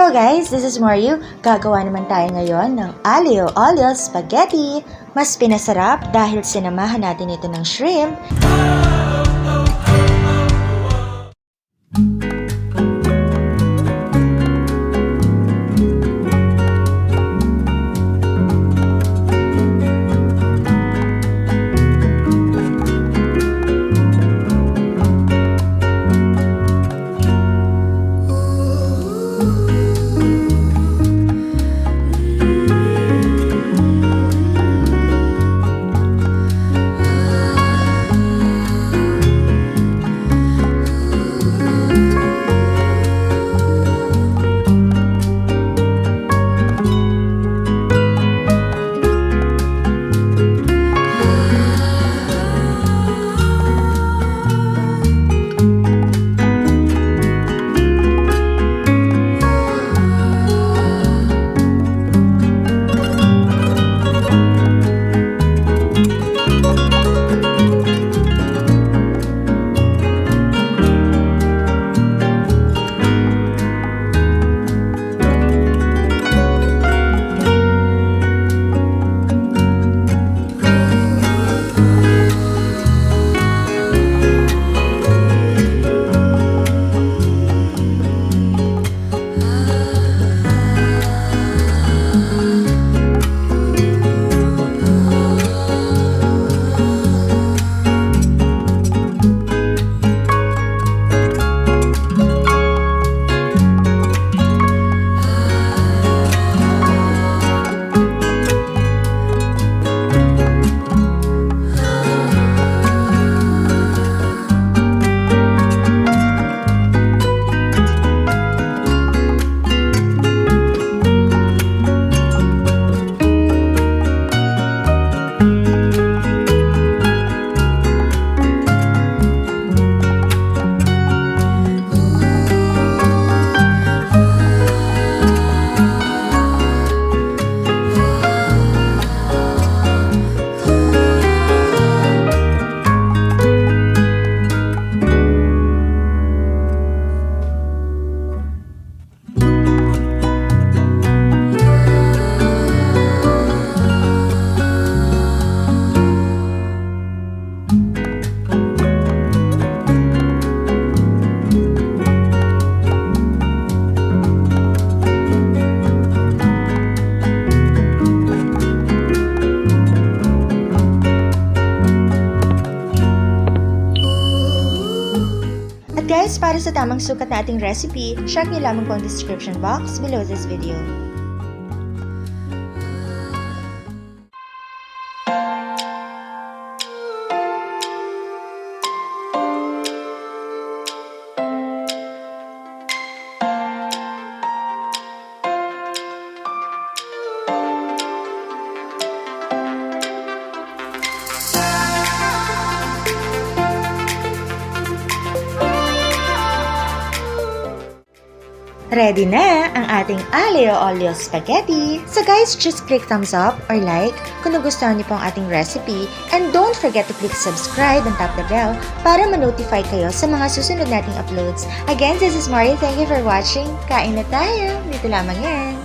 Hello guys, this is Maryu. Gagawa naman tayo ngayon ng Aglio Olio Spaghetti. Mas pinasarap dahil sinamahan natin ito ng shrimp. Guys, para sa tamang sukat na ating recipe, check nyo lamang po ang description box below this video. Ready na ang ating Aglio Olio Spaghetti! So guys, just click thumbs up or like kung nagustuhan niyo po ang ating recipe, and don't forget to click subscribe and tap the bell para ma-notify kayo sa mga susunod nating uploads. Again, this is Maryu. Thank you for watching. Kain na tayo! Dito lamang yan!